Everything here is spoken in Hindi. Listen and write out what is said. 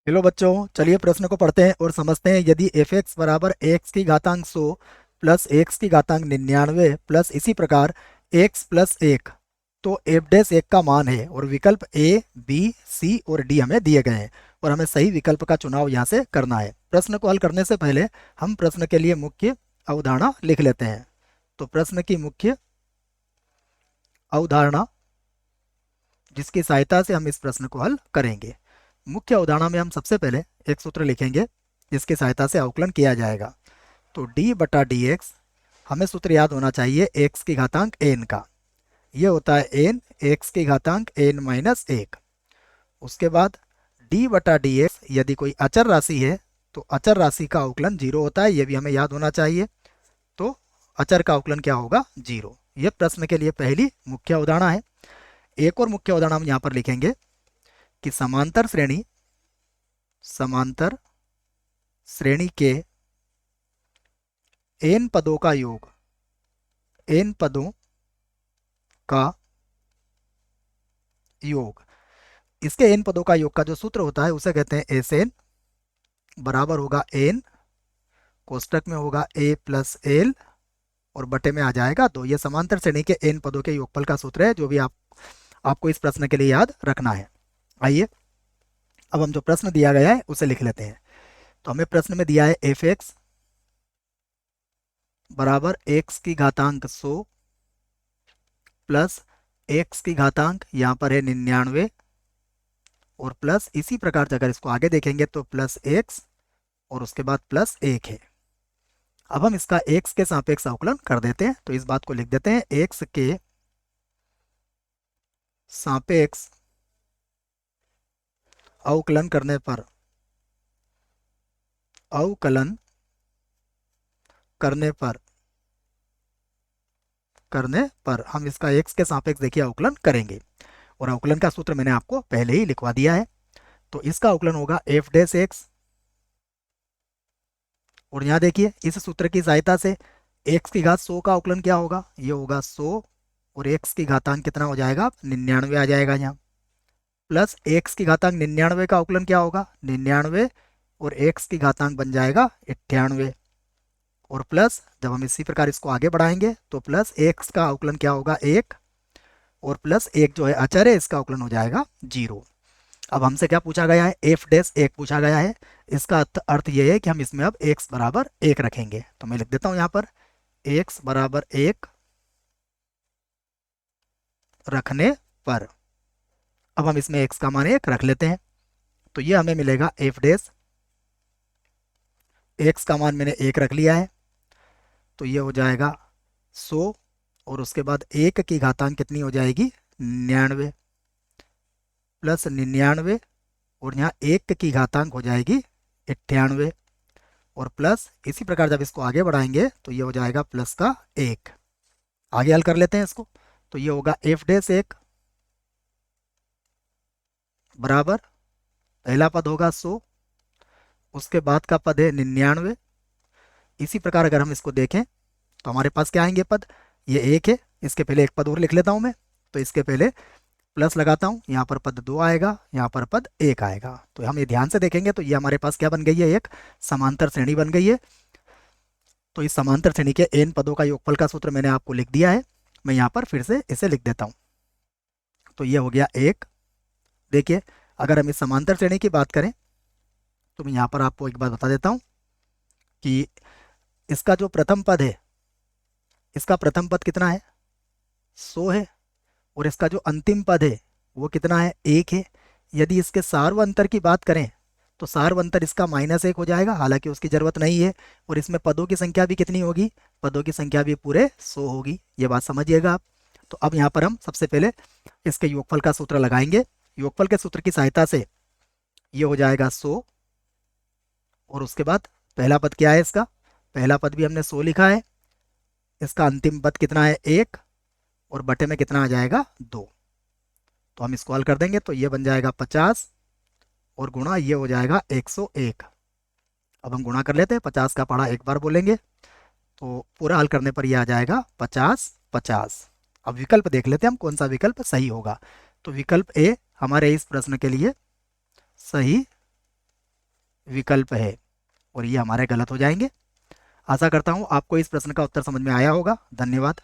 हेलो बच्चों, चलिए प्रश्न को पढ़ते हैं और समझते हैं। यदि एफ एक्स बराबर एक्स की घातांक 100 प्लस एक्स की घातांक 99 प्लस इसी प्रकार एक्स प्लस एक, तो एफ डैश एक का मान है और विकल्प ए बी सी और डी हमें दिए गए हैं और हमें सही विकल्प का चुनाव यहाँ से करना है। प्रश्न को हल करने से पहले हम प्रश्न के लिए मुख्य अवधारणा लिख लेते हैं। तो प्रश्न की मुख्य अवधारणा जिसकी सहायता से हम इस प्रश्न को हल करेंगे। मुख्य अवधारणा में हम सबसे पहले एक सूत्र लिखेंगे जिसकी सहायता से अवकलन किया जाएगा। तो d बटा डी एक्स, हमें सूत्र याद होना चाहिए x की घातांक n का। ये होता है n x की घातांक n माइनस एक। उसके बाद d बटा डी एक्स, यदि कोई अचर राशि है तो अचर राशि का अवकलन जीरो होता है, ये भी हमें याद होना चाहिए। तो अचर का अवकलन क्या होगा? जीरो। ये प्रश्न के लिए पहली मुख्य अवधारणा है। एक और मुख्य अवधारणा हम यहाँ पर लिखेंगे कि समांतर श्रेणी के n पदों का योग, n पदों का योग, इसके n पदों का योग का जो सूत्र होता है उसे कहते हैं एस एन, बराबर होगा n, कोष्टक में होगा a प्लस एल और बटे में आ जाएगा 2। ये समांतर श्रेणी के n पदों के योगफल का सूत्र है जो भी आपको इस प्रश्न के लिए याद रखना है। आइए अब हम जो प्रश्न दिया गया है उसे लिख लेते हैं। तो हमें प्रश्न में दिया है एफ एक्स बराबर एक्स की घातांक 100 प्लस एक्स की घातांक यहाँ पर है 99 और प्लस इसी प्रकार से अगर इसको आगे देखेंगे तो प्लस एक्स और उसके बाद प्लस एक है। अब हम इसका एक्स के सापेक्ष अवकलन कर देते हैं। तो इस बात को लिख देते हैं, एक्स के सापेक्ष अवकलन करने पर हम इसका एक्स के सापेक्ष देखिए अवकलन करेंगे और अवकलन का सूत्र मैंने आपको पहले ही लिखवा दिया है। तो इसका अवकलन होगा एफ डैश एक्स और यहाँ देखिए इस सूत्र की सहायता से एक्स की घात 100 का अवकलन क्या होगा? ये होगा 100 और एक्स की घातांक कितना हो जाएगा? 99 आ जाएगा यहाँ, प्लस एक्स की घातांक 99 का अवकलन क्या होगा? 99 और एक्स की घातांक बन जाएगा 98 और प्लस जब हम इसी प्रकार इसको आगे बढ़ाएंगे तो प्लस एक्स का अवकलन क्या होगा? एक और प्लस एक जो है अचर है, इसका अवकलन हो जाएगा जीरो। अब हमसे क्या पूछा गया है? एफ डैश एक पूछा गया है। इसका अर्थ यह है कि हम इसमें अब एक्स बराबर एक रखेंगे। तो मैं लिख देता हूं यहां पर एक्स बराबर एक रखने पर, अब हम इसमें एक्स का मान एक रख लेते हैं। तो ये हमें मिलेगा एफ डैश एक्स का मान मैंने एक रख लिया है, तो ये हो जाएगा 100 और उसके बाद एक की घातांक कितनी हो जाएगी? 99 प्लस 99 और यहाँ एक की घातांक हो जाएगी 98 और प्लस इसी प्रकार जब इसको आगे बढ़ाएंगे तो ये हो जाएगा प्लस का एक। आगे हल कर लेते हैं इसको। तो ये होगा एफ डैश एक बराबर पहला पद होगा 100, उसके बाद का पद है 99। इसी प्रकार अगर हम इसको देखें तो हमारे पास क्या आएंगे पद? ये एक है, इसके पहले एक पद और लिख लेता हूं मैं। तो इसके पहले प्लस लगाता हूं, यहाँ पर पद 2 आएगा, यहाँ पर पद 1 आएगा। तो हम ये ध्यान से देखेंगे तो ये हमारे पास क्या बन गई है? एक समांतर श्रेणी बन गई है। तो इस समांतर श्रेणी के n पदों का योगफल का सूत्र मैंने आपको लिख दिया है। मैं यहाँ पर फिर से इसे लिख देता हूँ। तो ये हो गया एक। देखिए अगर हम इस समांतर श्रेणी की बात करें तो मैं यहाँ पर आपको एक बात बता देता हूँ कि इसका जो प्रथम पद है, इसका प्रथम पद कितना है? 100 है और इसका जो अंतिम पद है वो कितना है? एक है। यदि इसके सार्वअंतर की बात करें तो सार्वअंतर इसका -1 हो जाएगा, हालांकि उसकी जरूरत नहीं है। और इसमें पदों की संख्या भी कितनी होगी? पदों की संख्या भी पूरे 100 होगी। ये बात समझिएगा आप। तो अब यहाँ पर हम सबसे पहले इसके योगफल का सूत्र लगाएंगे। योगफल के सूत्र की सहायता से ये हो जाएगा 100 और उसके बाद पहला पद क्या है इसका? पहला पद भी हमने 100 लिखा है, इसका अंतिम पद कितना है? एक और बटे में कितना आ जाएगा? 2। तो हम इसको हल कर देंगे तो ये बन जाएगा 50 और गुणा ये हो जाएगा 101। अब हम गुणा कर लेते हैं, 50 का पढ़ा एक बार बोलेंगे तो पूरा हल करने पर ये आ जाएगा 50 50। अब विकल्प देख लेते हैं हम कौन सा विकल्प सही होगा। तो विकल्प ए हमारे इस प्रश्न के लिए सही विकल्प है, और ये हमारे गलत हो जाएंगे। आशा करता हूँ आपको इस प्रश्न का उत्तर समझ में आया होगा। धन्यवाद।